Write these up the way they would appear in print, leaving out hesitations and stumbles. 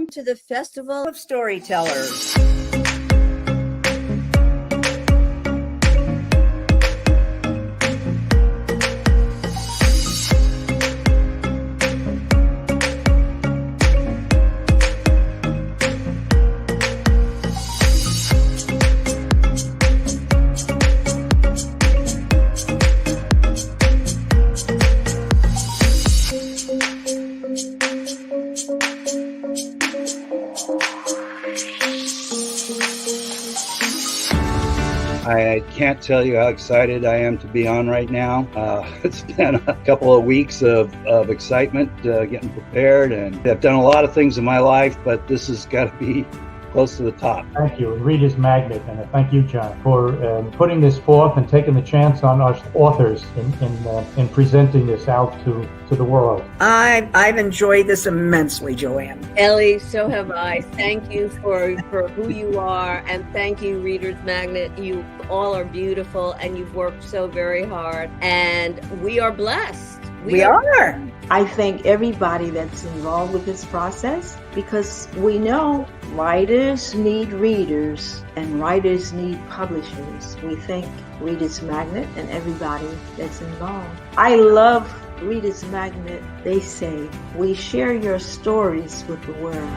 welcome to the Festival of Storytellers. I can't tell you how excited I am to be on right now. It's been a couple of weeks of excitement, getting prepared, and I've done a lot of things in my life, but this has got to be close to the top. Thank you, and Reader's Magnet, and thank you, John, for putting this forth and taking the chance on us authors in presenting this out to the world. I've enjoyed this immensely, Joanne. Ellie, so have I. Thank you for who you are, and thank you, Reader's Magnet. You all are beautiful, and you've worked so very hard, and we are blessed. We are. I thank everybody that's involved with this process, because we know writers need readers and writers need publishers. We thank Reader's Magnet and everybody that's involved. I love Reader's Magnet. They say, we share your stories with the world.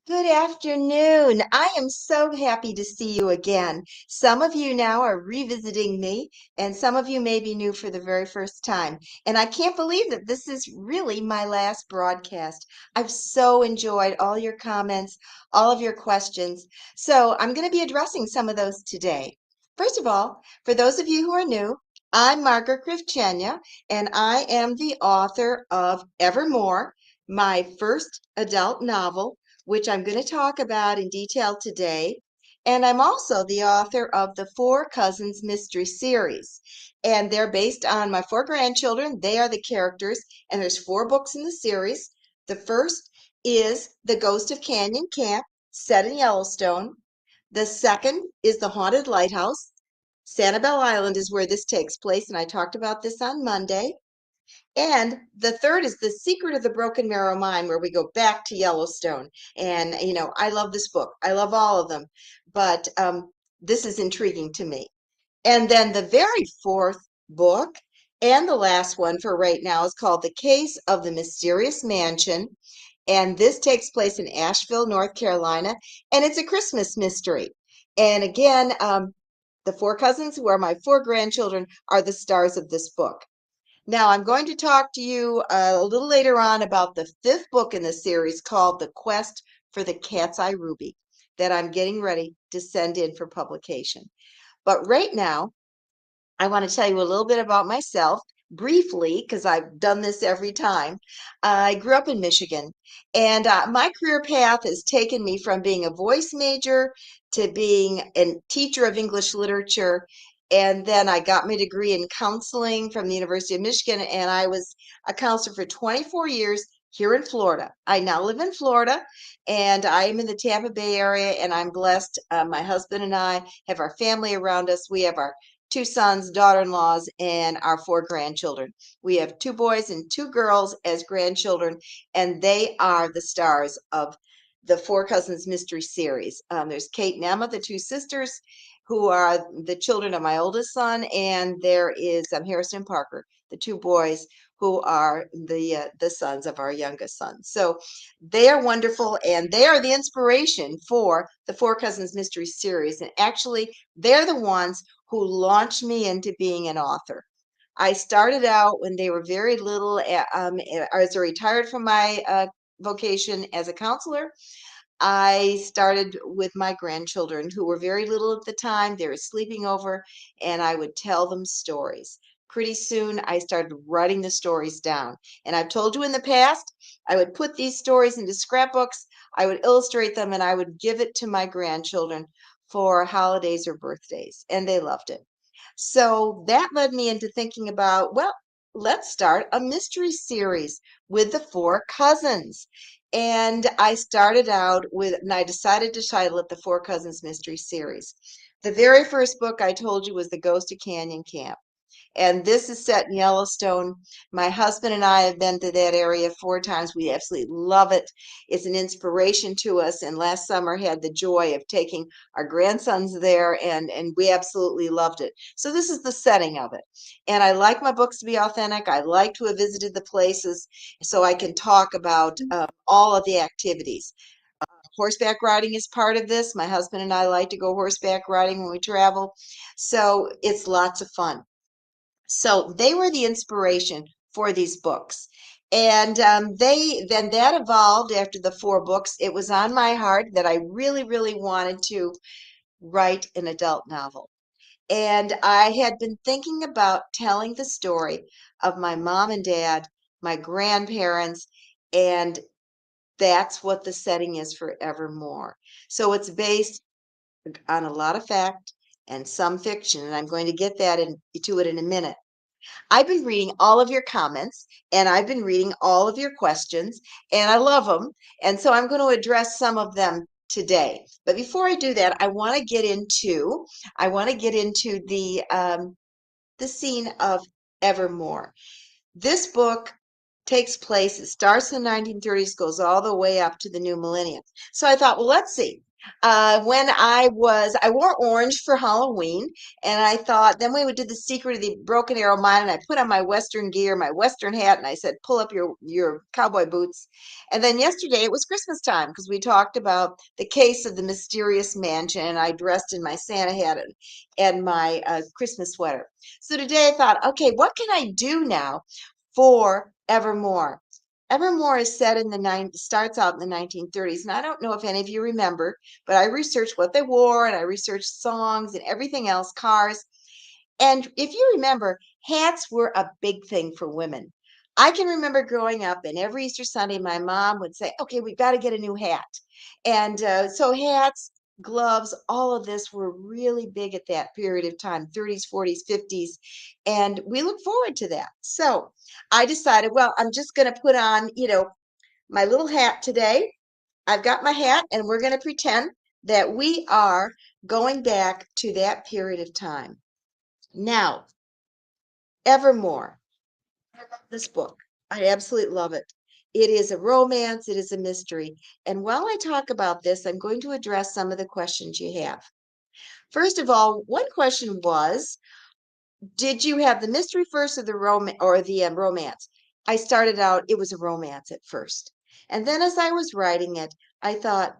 Good afternoon. I am so happy to see you again. Some of you now are revisiting me, and some of you may be new for the very first time. And I can't believe that this is really my last broadcast. I've so enjoyed all your comments, all of your questions. So I'm going to be addressing some of those today. First of all, for those of you who are new, I'm Margaret Krivchenia, and I am the author of Evermore, my first adult novel, which I'm going to talk about in detail today. And I'm also the author of the Four Cousins Mystery Series. And they're based on my four grandchildren. They are the characters, and there's 4 books in the series. The first is The Ghost of Canyon Camp, set in Yellowstone. The second is The Haunted Lighthouse. Sanibel Island is where this takes place, and I talked about this on Monday. And the third is The Secret of the Broken Marrow Mine, where we go back to Yellowstone. And, I love this book. I love all of them. But this is intriguing to me. And then the very fourth book, and the last one for right now, is called The Case of the Mysterious Mansion. And this takes place in Asheville, North Carolina. And it's a Christmas mystery. And again, the 4 cousins, who are my 4 grandchildren, are the stars of this book. Now, I'm going to talk to you a little later on about the 5th book in the series called The Quest for the Cat's Eye Ruby that I'm getting ready to send in for publication. But right now, I want to tell you a little bit about myself briefly, because I've done this every time. I grew up in Michigan, and my career path has taken me from being a voice major to being a teacher of English literature. And then I got my degree in counseling from the University of Michigan, and I was a counselor for 24 years here in Florida. I now live in Florida, and I am in the Tampa Bay area, and I'm blessed. My husband and I have our family around us. We have our 2 sons, daughter-in-laws, and our 4 grandchildren. We have 2 boys and 2 girls as grandchildren, and they are the stars of the Four Cousins Mystery Series. There's Kate and Emma, the 2 sisters, who are the children of my oldest son, and there is Harrison and Parker, the 2 boys, who are the sons of our youngest son. So they are wonderful, and they are the inspiration for the Four Cousins Mystery Series. And actually, they're the ones who launched me into being an author. I started out when they were very little. As I retired from my vocation as a counselor, I started with my grandchildren, who were very little at the time. They were sleeping over, and I would tell them stories. pretty soon I started writing the stories down. And I've told you in the past, I would put these stories into scrapbooks, I would illustrate them, and I would give it to my grandchildren for holidays or birthdays, and they loved it. So that led me into thinking about, well, let's start a mystery series with the four cousins. And I started out with, and I decided to title it the Four Cousins Mystery Series. The very first book I told you was The Ghost of Canyon Camp. And this is set in Yellowstone. My husband and I have been to that area 4 times. We absolutely love it. It's an inspiration to us. And last summer had the joy of taking our grandsons there, and we absolutely loved it. So this is the setting of it. And I like my books to be authentic. I like to have visited the places so I can talk about all of the activities. Horseback riding is part of this. My husband and I like to go horseback riding when we travel. So it's lots of fun. So they were the inspiration for these books. And then that evolved after the 4 books. It was on my heart that I really, really wanted to write an adult novel. And I had been thinking about telling the story of my mom and dad, my grandparents, and that's what the setting is for Evermore. So it's based on a lot of fact and some fiction, and I'm going to get to it in a minute. I've been reading all of your comments and I've been reading all of your questions, and I love them. And so I'm going to address some of them today. But before I do that, I want to get into the scene of Evermore. This book takes place, it starts in the 1930s, goes all the way up to the new millennium. So I thought, well, let's see. When I wore orange for Halloween, and I thought, then we would do the secret of the Broken Arrow Mine, and I put on my Western gear, my Western hat, and I said, pull up your cowboy boots. And then yesterday it was Christmas time because we talked about the case of the mysterious mansion, and I dressed in my Santa hat and my Christmas sweater. So today I thought, okay, what can I do now for Evermore? Evermore is set in starts out in the 1930s, and I don't know if any of you remember, but I researched what they wore and I researched songs and everything else, cars. And if you remember, hats were a big thing for women. I can remember growing up, and every Easter Sunday, my mom would say, okay, we've got to get a new hat. And so hats, gloves, all of this were really big at that period of time, 30s, 40s, 50s. And we look forward to that. So I decided, well, I'm just going to put on, my little hat today. I've got my hat, and we're going to pretend that we are going back to that period of time. Now, Evermore. I love this book. I absolutely love it. It is a romance, it is a mystery. And while I talk about this, I'm going to address some of the questions you have. First of all, one question was, did you have the mystery first or the romance? I started out, it was a romance at first. And then as I was writing it, I thought,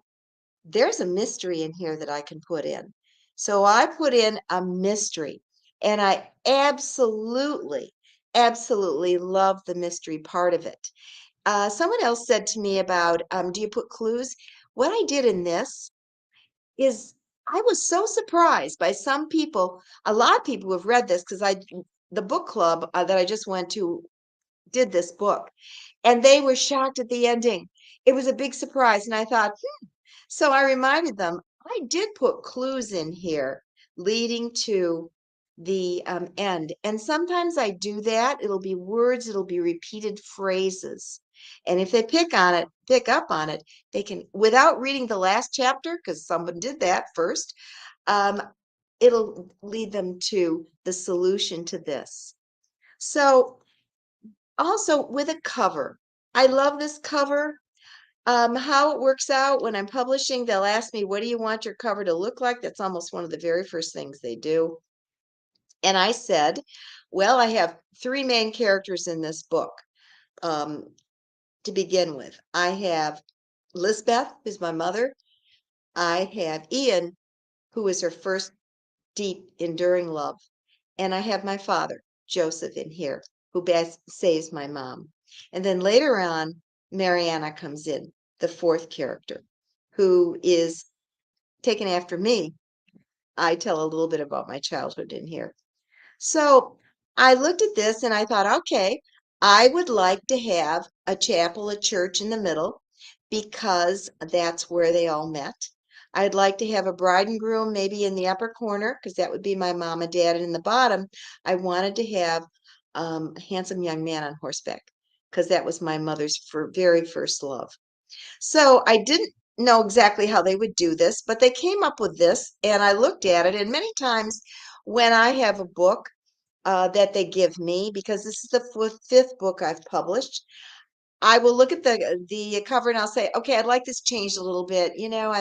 there's a mystery in here that I can put in. So I put in a mystery, and I absolutely, absolutely love the mystery part of it. Someone else said to me about, do you put clues? What I did in this is I was so surprised by some people, a lot of people who have read this, because the book club that I just went to did this book, and they were shocked at the ending. It was a big surprise, and I thought, so I reminded them, I did put clues in here leading to the end. And sometimes I do that. It'll be words, it'll be repeated phrases. And if they pick up on it, they can, without reading the last chapter, because someone did that first, it'll lead them to the solution to this. So also with a cover, I love this cover. How it works out when I'm publishing, they'll ask me, what do you want your cover to look like? That's almost one of the very first things they do. And I said, well, I have 3 main characters in this book to begin with. I have Lisbeth, who's my mother. I have Ian, who is her first deep, enduring love. And I have my father, Joseph, in here, who best saves my mom. And then later on, Mariana comes in, the 4th character, who is taken after me. I tell a little bit about my childhood in here. So I looked at this and I thought, okay, I would like to have a chapel, a church in the middle, because that's where they all met. I'd like to have a bride and groom maybe in the upper corner, because that would be my mom and dad. And in the bottom, I wanted to have a handsome young man on horseback, because that was my mother's very first love. So I didn't know exactly how they would do this, but they came up with this, and I looked at it. And many times when I have a book that they give me, because this is the fifth book I've published, I will look at the cover and I'll say, okay, I'd like this changed a little bit.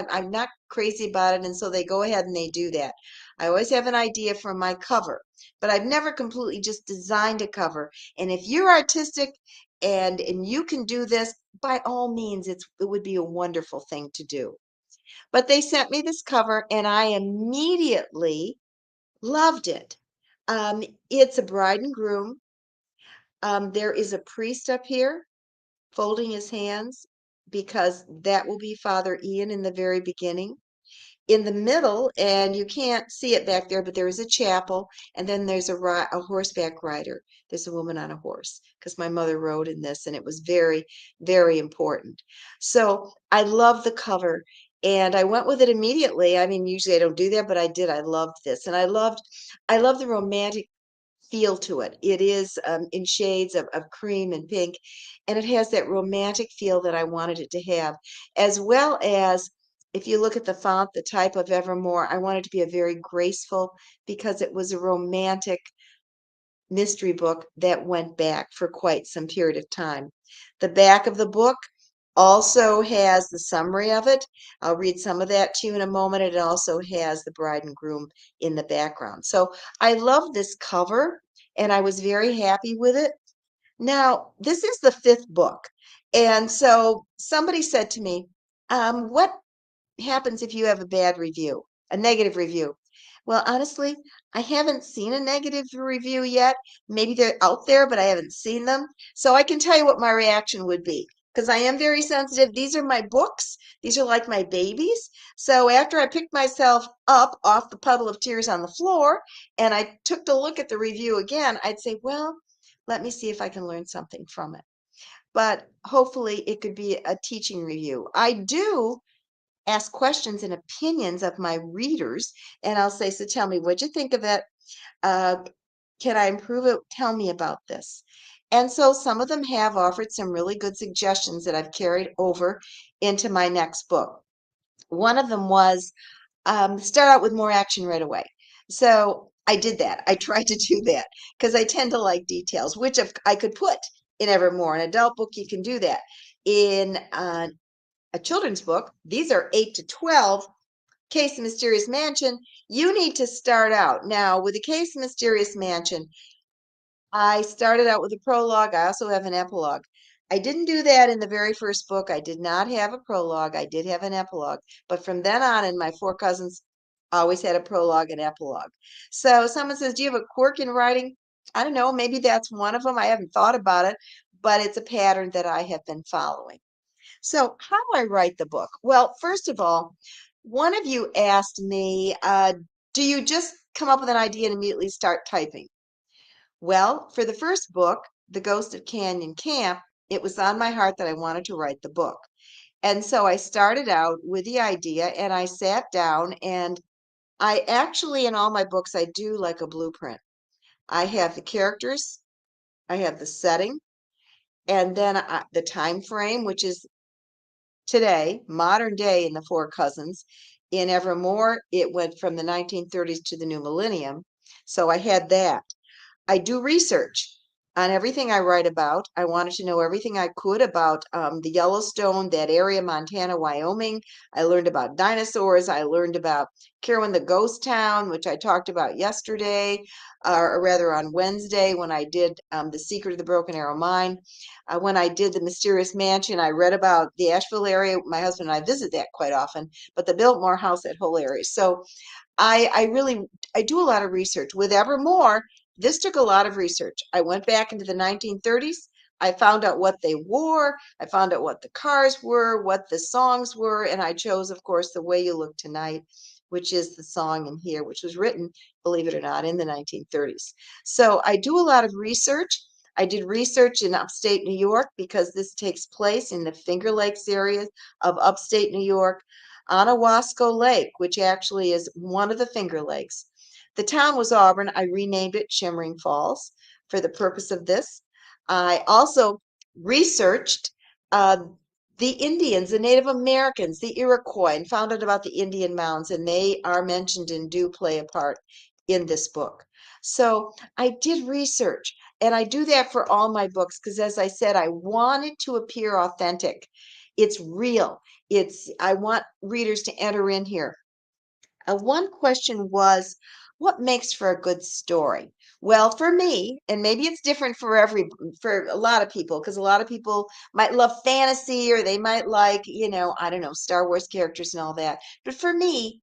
I'm not crazy about it, and so they go ahead and they do that. I always have an idea for my cover, but I've never completely just designed a cover. And if you're artistic and you can do this, by all means, it would be a wonderful thing to do. But they sent me this cover, and I immediately loved it. It's a bride and groom. There is a priest up here folding his hands, because that will be Father Ian in the very beginning. In the middle, and you can't see it back there, but there is a chapel, and then there's a horseback rider. There's a woman on a horse, because my mother rode in this, and it was very, very important. So I love the cover, and I went with it immediately. I mean, usually I don't do that, but I did. I loved this, and I love the romantic feel to it. It is in shades of cream and pink, and it has that romantic feel that I wanted it to have, as well as if you look at the font, the type of Evermore, I wanted to be a very graceful, because it was a romantic mystery book that went back for quite some period of time. The back of the book also has the summary of it. I'll read some of that to you in a moment. It also has the bride and groom in the background. So I love this cover, and I was very happy with it. Now, this is the fifth book. And so somebody said to me, what happens if you have a bad review, a negative review? Well, honestly, I haven't seen a negative review yet. Maybe they're out there, but I haven't seen them. So I can tell you what my reaction would be, because I am very sensitive. These are my books. These are like my babies. So after I picked myself up off the puddle of tears on the floor and I took a look at the review again, I'd say, well, let me see if I can learn something from it. But hopefully it could be a teaching review. I do ask questions and opinions of my readers, and I'll say, so tell me, what'd you think of it? Uh, can I improve it? Tell me about this. And so some of them have offered some really good suggestions that I've carried over into my next book. One of them was start out with more action right away. So I did that. I tried to do that, because I tend to like details, which if I could put in Evermore. An adult book, you can do that. In a children's book, these are 8 to 12. Case of Mysterious Mansion, you need to start out. Now, with the Case of Mysterious Mansion, I started out with a prologue. I also have an epilogue. I didn't do that in the very first book. I did not have a prologue. I did have an epilogue. But from then on, in my four cousins, always had a prologue and epilogue. So someone says, do you have a quirk in writing? I don't know. Maybe that's one of them. I haven't thought about it, but it's a pattern that I have been following. So how do I write the book? Well, first of all, one of you asked me, do you just come up with an idea and immediately start typing? Well, for the first book, The Ghost of Canyon Camp, it was on my heart that I wanted to write the book. And so I started out with the idea, and I sat down, and I actually, in all my books, I do like a blueprint. I have the characters, I have the setting, and then the time frame, which is today, modern day in the Four Cousins. In Evermore, it went from the 1930s to the new millennium. So I had that. I do research on everything I write about. I wanted to know everything I could about the Yellowstone, that area, Montana, Wyoming. I learned about dinosaurs. I learned about Kirwan, the ghost town, which I talked about yesterday, or rather on Wednesday when I did The Secret of the Broken Arrow Mine. When I did The Mysterious Mansion, I read about the Asheville area. My husband and I visit that quite often, but the Biltmore House, that whole area. So I do a lot of research. With Evermore, this took a lot of research. I went back into the 1930s. I found out what they wore. I found out what the cars were, what the songs were, and I chose, of course, The Way You Look Tonight, which is the song in here, which was written, believe it or not, in the 1930s. So I do a lot of research. I did research in upstate New York because this takes place in the Finger Lakes area of upstate New York on Owasco Lake, which actually is one of the Finger Lakes. The town was Auburn. I renamed it Shimmering Falls for the purpose of this. I also researched uh, the Indians, the Native Americans, the Iroquois, and found out about the Indian mounds, and they are mentioned and do play a part in this book. So I did research, and I do that for all my books because, as I said, I want it to appear authentic. It's real. I want readers to enter in here. One question was, what makes for a good story? Well, for me, and maybe it's different for a lot of people, because a lot of people might love fantasy or they might like, I don't know, Star Wars characters and all that. But for me,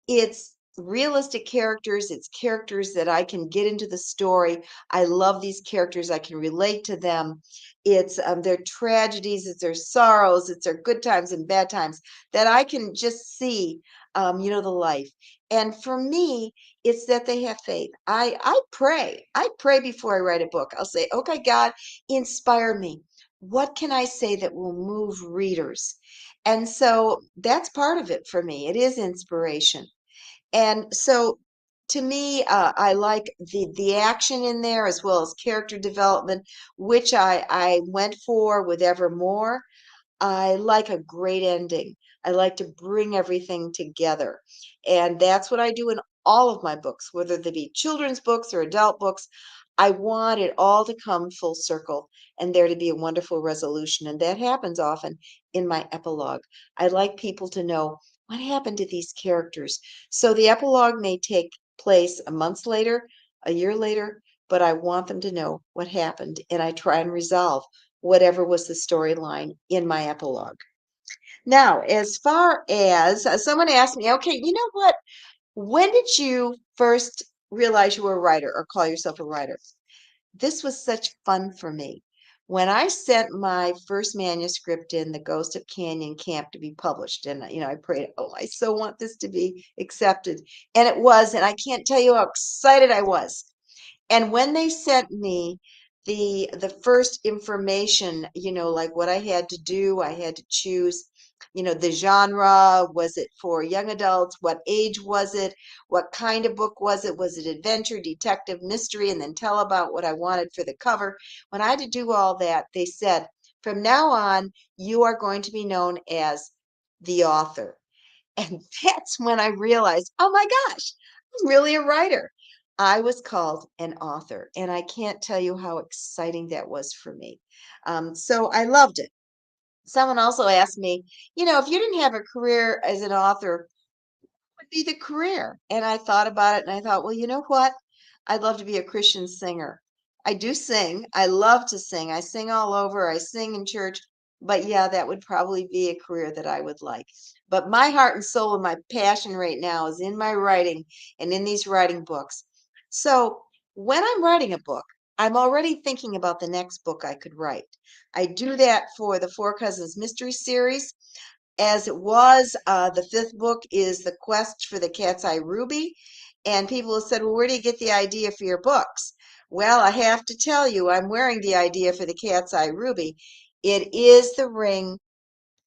it's realistic characters. It's characters that I can get into the story. I love these characters. I can relate to them. It's their tragedies, it's their sorrows, it's their good times and bad times that I can just see, the life. And for me, it's that they have faith. I pray. I pray before I write a book. I'll say, okay, God, inspire me. What can I say that will move readers? And so that's part of it for me. It is inspiration. And so to me, I like the action in there as well as character development, which I went for with Evermore. I like a great ending. I like to bring everything together. And that's what I do in all of my books, whether they be children's books or adult books. I want it all to come full circle and there to be a wonderful resolution. And that happens often in my epilogue. I like people to know what happened to these characters. So the epilogue may take place a month later, a year later, but I want them to know what happened. And I try and resolve whatever was the storyline in my epilogue. Now, as far as someone asked me, okay, you know what? When did you first realize you were a writer or call yourself a writer? This was such fun for me. When I sent my first manuscript in, The Ghost of Canyon Camp, to be published, and I prayed, oh, I so want this to be accepted. And it was, and I can't tell you how excited I was. And when they sent me the first information, like what I had to do, I had to choose, the genre. Was it for young adults? What age was it? What kind of book was it? Was it adventure, detective, mystery? And then tell about what I wanted for the cover. When I had to do all that, they said, from now on, you are going to be known as the author. And that's when I realized, oh my gosh, I'm really a writer. I was called an author, and I can't tell you how exciting that was for me. So I loved it. Someone also asked me, if you didn't have a career as an author, would be the career? And I thought about it and I thought, well, you know what? I'd love to be a Christian singer. I do sing. I love to sing. I sing all over. I sing in church. But yeah, that would probably be a career that I would like. But my heart and soul and my passion right now is in my writing and in these writing books. So when I'm writing a book, I'm already thinking about the next book I could write. I do that for the Four Cousins Mystery Series as it was. The fifth book is The Quest for the Cat's Eye Ruby. And people have said, well, where do you get the idea for your books? Well, I have to tell you, I'm wearing the idea for the Cat's Eye Ruby. It is the ring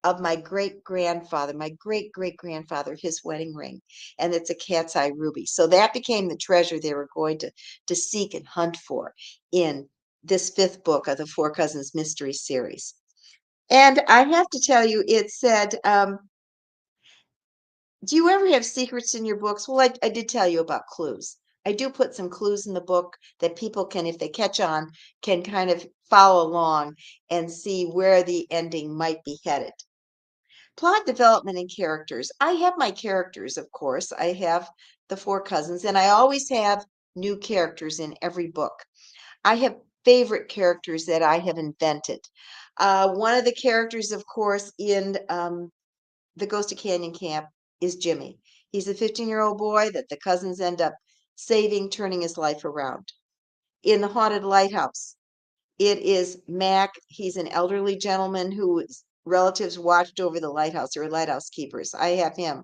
of my great grandfather, my great great grandfather, his wedding ring. And it's a cat's eye ruby. So that became the treasure they were going to seek and hunt for in this fifth book of the Four Cousins Mystery Series. And I have to tell you, it said, do you ever have secrets in your books? Well, I did tell you about clues. I do put some clues in the book that people can, if they catch on, can kind of follow along and see where the ending might be headed. Plot development and characters. I have my characters, of course. I have the Four Cousins, and I always have new characters in every book. I have favorite characters that I have invented. One of the characters, of course, in The Ghost of Canyon Camp is Jimmy. He's a 15-year-old boy that the cousins end up saving, turning his life around. In The Haunted Lighthouse, it is Mac. He's an elderly gentleman who relatives watched over the lighthouse. They were lighthouse keepers. I have him.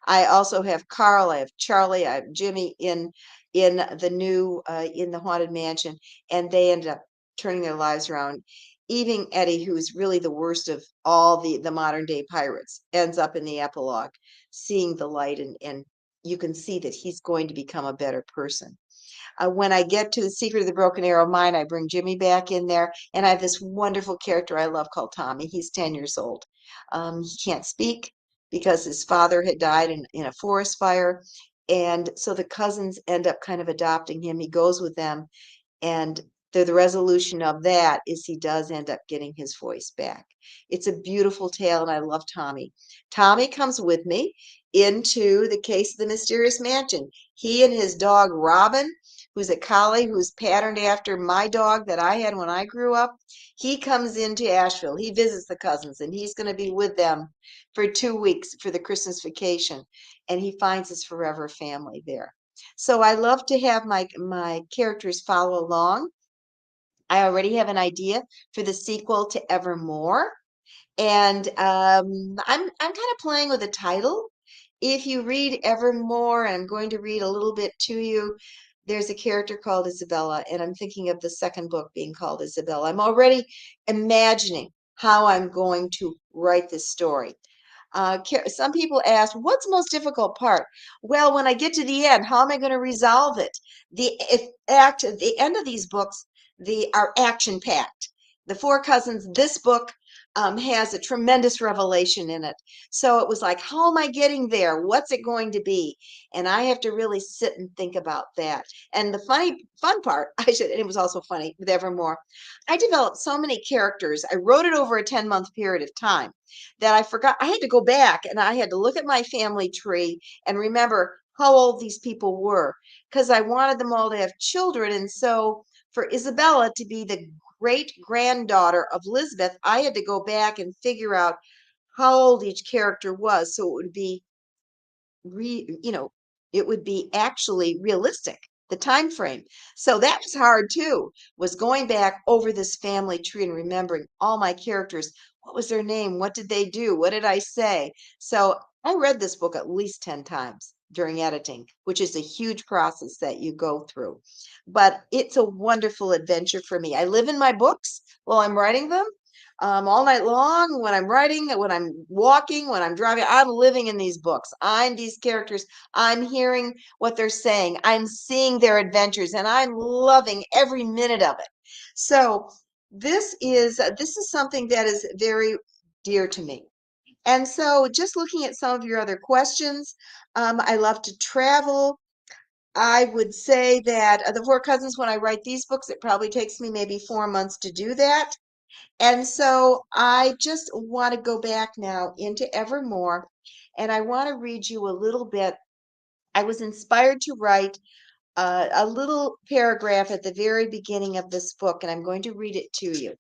I also have Carl. I have Charlie. I have Jimmy in the haunted mansion, and they ended up turning their lives around. Even Eddie, who's really the worst of all the modern day pirates, ends up in the epilogue, seeing the light, and you can see that he's going to become a better person. When I get to the Secret of the Broken Arrow Mine, I bring Jimmy back in there, and I have this wonderful character I love called Tommy. He's 10 years old. He can't speak because his father had died in a forest fire, and so the cousins end up kind of adopting him. He goes with them, and the resolution of that is he does end up getting his voice back. It's a beautiful tale, and I love Tommy. Tommy comes with me into the case of the mysterious mansion. He and his dog Robin, who's a collie who's patterned after my dog that I had when I grew up, he comes into Asheville. He visits the cousins, and he's going to be with them for 2 weeks for the Christmas vacation, and he finds his forever family there. So I love to have my characters follow along. I already have an idea for the sequel to Evermore, and I'm kind of playing with the title. If you read Evermore, and I'm going to read a little bit to you, there's a character called Isabella, and I'm thinking of the second book being called Isabella. I'm already imagining how I'm going to write this story. Some people ask, what's the most difficult part? Well, when I get to the end, how am I going to resolve it? The end of these books, are action packed. The Four Cousins, this book has a tremendous revelation in it. So it was like, how am I getting there? What's it going to be? And I have to really sit and think about that. And the fun part, and it was also funny with Evermore, I developed so many characters. I wrote it over a 10-month period of time that I forgot. I had to go back and I had to look at my family tree and remember how old these people were, because I wanted them all to have children. And so for Isabella to be the great granddaughter of Lisbeth, I had to go back and figure out how old each character was, so it would be it would be actually realistic, the time frame. So that was hard too, was going back over this family tree and remembering all my characters. What was their name? What did they do? What did I say? So I read this book at least 10 times during editing, which is a huge process that you go through. But it's a wonderful adventure for me. I live in my books while I'm writing them. All night long, when I'm writing, when I'm walking, when I'm driving, I'm living in these books. I'm these characters. I'm hearing what they're saying. I'm seeing their adventures, and I'm loving every minute of it. So this is something that is very dear to me. And so, just looking at some of your other questions, I love to travel. I would say that the Four Cousins, when I write these books, it probably takes me maybe 4 months to do that. And so I just want to go back now into Evermore, and I want to read you a little bit. I was inspired to write a little paragraph at the very beginning of this book, and I'm going to read it to you.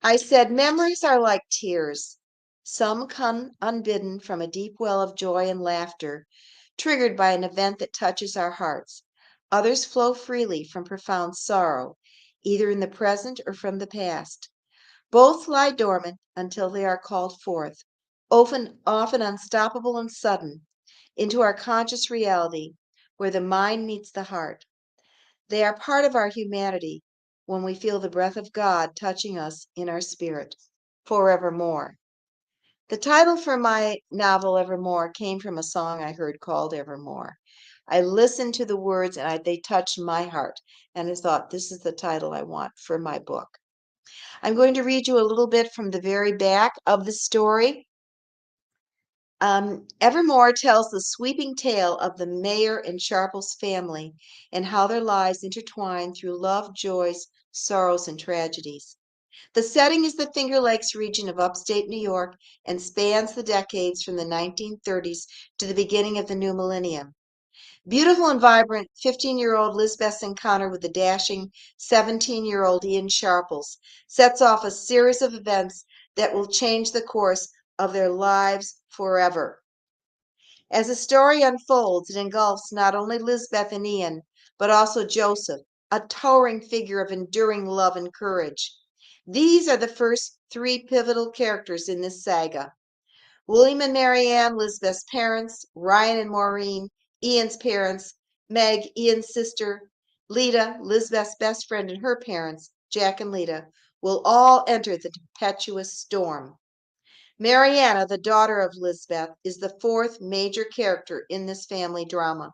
I said, memories are like tears. Some come unbidden from a deep well of joy and laughter, triggered by an event that touches our hearts. Others flow freely from profound sorrow, either in the present or from the past. Both lie dormant until they are called forth, often unstoppable and sudden, into our conscious reality, where the mind meets the heart. They are part of our humanity when we feel the breath of God touching us in our spirit, forevermore. The title for my novel, Evermore, came from a song I heard called Evermore. I listened to the words and they touched my heart, and I thought, this is the title I want for my book. I'm going to read you a little bit from the very back of the story. Evermore tells the sweeping tale of the mayor and Sharples family and how their lives intertwine through love, joys, sorrows, and tragedies. The setting is the Finger Lakes region of upstate New York and spans the decades from the 1930s to the beginning of the new millennium. Beautiful and vibrant 15-year-old Lisbeth's encounter with the dashing 17-year-old Ian Sharples sets off a series of events that will change the course of their lives forever. As the story unfolds, it engulfs not only Lisbeth and Ian, but also Joseph, a towering figure of enduring love and courage. These are the first three pivotal characters in this saga. William and Marianne, Lisbeth's parents, Ryan and Maureen, Ian's parents, Meg, Ian's sister, Lita, Lisbeth's best friend, and her parents, Jack and Lita, will all enter the tempestuous storm. Mariana, the daughter of Lisbeth, is the fourth major character in this family drama.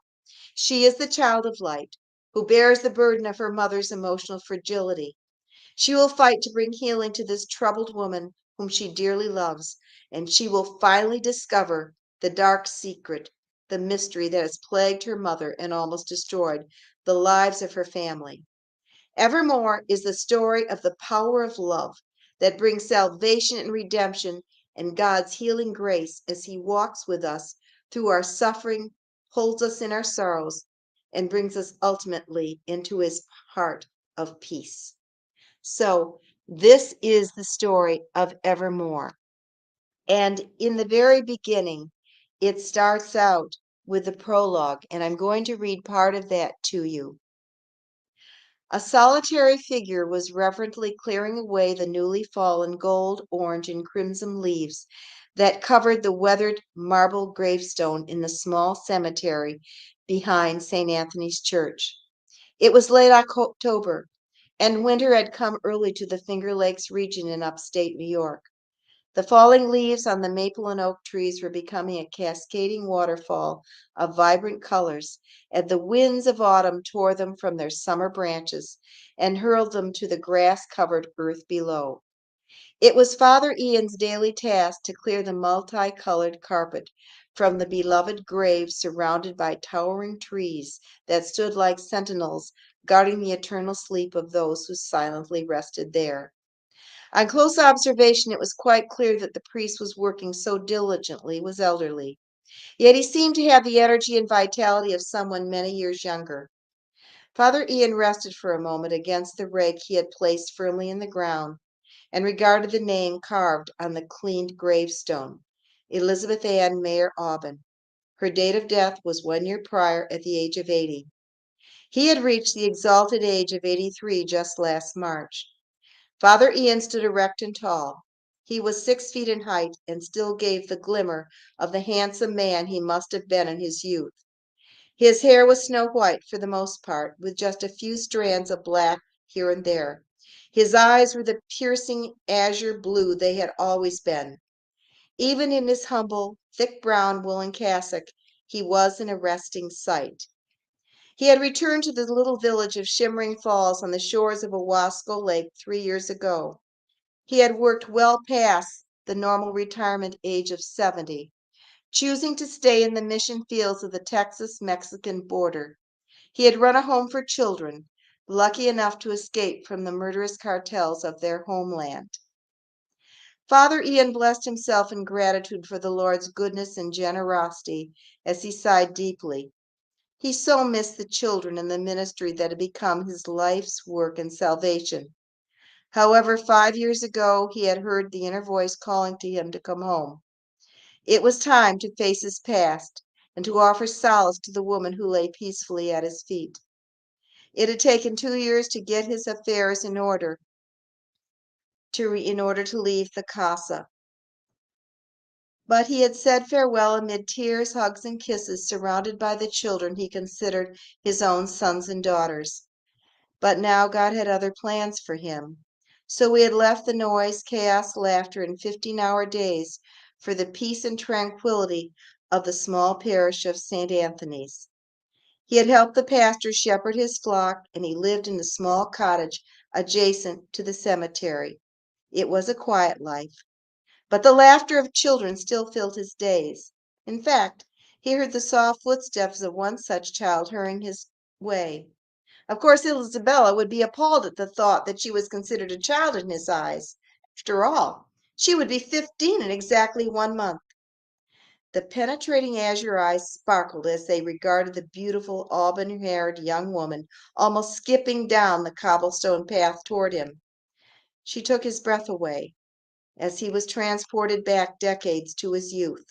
She is the child of light, who bears the burden of her mother's emotional fragility. She will fight to bring healing to this troubled woman whom she dearly loves, and she will finally discover the dark secret, the mystery that has plagued her mother and almost destroyed the lives of her family. Evermore is the story of the power of love that brings salvation and redemption and God's healing grace as He walks with us through our suffering, holds us in our sorrows, and brings us ultimately into His heart of peace. So, this is the story of Evermore. And in the very beginning, it starts out with the prologue, and I'm going to read part of that to you. A solitary figure was reverently clearing away the newly fallen gold, orange, and crimson leaves that covered the weathered marble gravestone in the small cemetery behind St. Anthony's Church. It was late October, and winter had come early to the Finger Lakes region in upstate New York. The falling leaves on the maple and oak trees were becoming a cascading waterfall of vibrant colors, and the winds of autumn tore them from their summer branches and hurled them to the grass-covered earth below. It was Father Ian's daily task to clear the multicolored carpet from the beloved grave surrounded by towering trees that stood like sentinels guarding the eternal sleep of those who silently rested there. On close observation, it was quite clear that the priest was working so diligently was elderly. Yet he seemed to have the energy and vitality of someone many years younger. Father Ian rested for a moment against the rake he had placed firmly in the ground and regarded the name carved on the cleaned gravestone, Elizabeth Ann Mayer Aubin. Her date of death was 1 year prior at the age of 80. He had reached the exalted age of 83 just last March. Father Ian stood erect and tall. He was 6 feet in height and still gave the glimmer of the handsome man he must have been in his youth. His hair was snow white for the most part, with just a few strands of black here and there. His eyes were the piercing azure blue they had always been. Even in his humble, thick brown woolen cassock, he was an arresting sight. He had returned to the little village of Shimmering Falls on the shores of Owasco Lake 3 years ago. He had worked well past the normal retirement age of 70, choosing to stay in the mission fields of the Texas-Mexican border. He had run a home for children, lucky enough to escape from the murderous cartels of their homeland. Father Ian blessed himself in gratitude for the Lord's goodness and generosity as he sighed deeply. He so missed the children and the ministry that had become his life's work and salvation. However, 5 years ago, he had heard the inner voice calling to him to come home. It was time to face his past and to offer solace to the woman who lay peacefully at his feet. It had taken 2 years to get his affairs in order to leave the casa. But he had said farewell amid tears, hugs, and kisses, surrounded by the children he considered his own sons and daughters. But now God had other plans for him. So he had left the noise, chaos, laughter, and 15-hour days for the peace and tranquility of the small parish of St. Anthony's. He had helped the pastor shepherd his flock, and he lived in a small cottage adjacent to the cemetery. It was a quiet life, but the laughter of children still filled his days. In fact, he heard the soft footsteps of one such child hurrying his way. Of course, Isabella would be appalled at the thought that she was considered a child in his eyes. After all, she would be 15 in exactly 1 month. The penetrating azure eyes sparkled as they regarded the beautiful auburn-haired young woman almost skipping down the cobblestone path toward him. She took his breath away as he was transported back decades to his youth,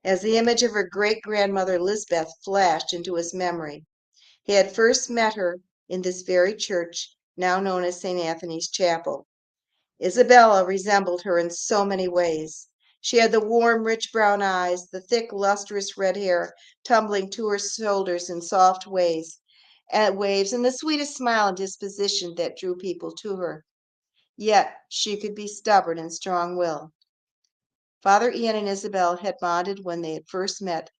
as the image of her great-grandmother Lisbeth flashed into his memory. He had first met her in this very church, now known as St. Anthony's Chapel. Isabella resembled her in so many ways. She had the warm, rich brown eyes, the thick, lustrous red hair tumbling to her shoulders in soft waves, and the sweetest smile and disposition that drew people to her. Yet she could be stubborn and strong-willed. Father Ian and Isabel had bonded when they had first met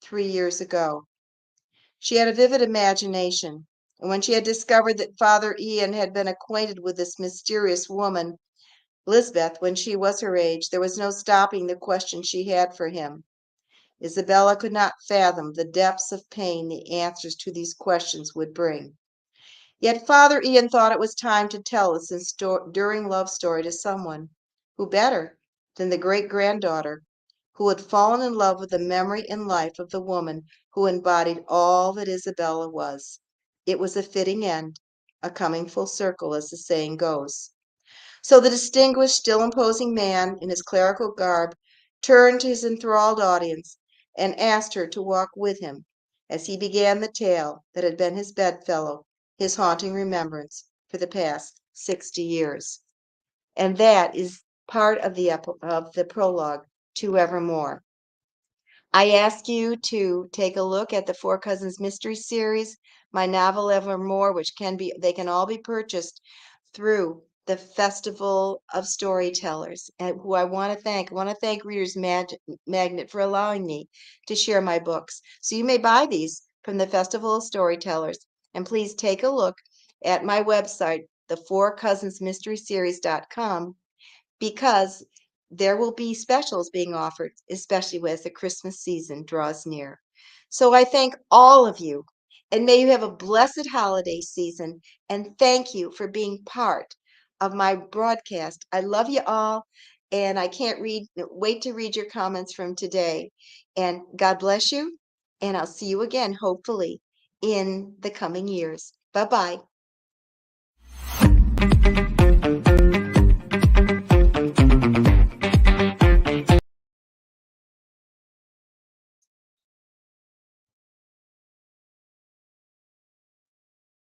3 years ago. She had a vivid imagination, and when she had discovered that Father Ian had been acquainted with this mysterious woman, Lisbeth, when she was her age, there was no stopping the question she had for him. Isabella could not fathom the depths of pain the answers to these questions would bring. Yet Father Ian thought it was time to tell this enduring love story to someone who better than the great-granddaughter who had fallen in love with the memory and life of the woman who embodied all that Isabella was. It was a fitting end, a coming full circle, as the saying goes. So the distinguished, still imposing man in his clerical garb turned to his enthralled audience and asked her to walk with him as he began the tale that had been his bedfellow, his haunting remembrance for the past 60 years. And that is part of the prologue to Evermore. I ask you to take a look at the Four Cousins Mystery Series, my novel Evermore, they can all be purchased through the Festival of Storytellers, and who I want to thank. I want to thank Reader's Magnet for allowing me to share my books. So you may buy these from the Festival of Storytellers, and please take a look at my website, thefourcousinsmysteryseries.com, because there will be specials being offered, especially as the Christmas season draws near. So I thank all of you, and may you have a blessed holiday season, and thank you for being part of my broadcast. I love you all, and I can't wait to read your comments from today. And God bless you, and I'll see you again, hopefully, in the coming years. Bye-bye.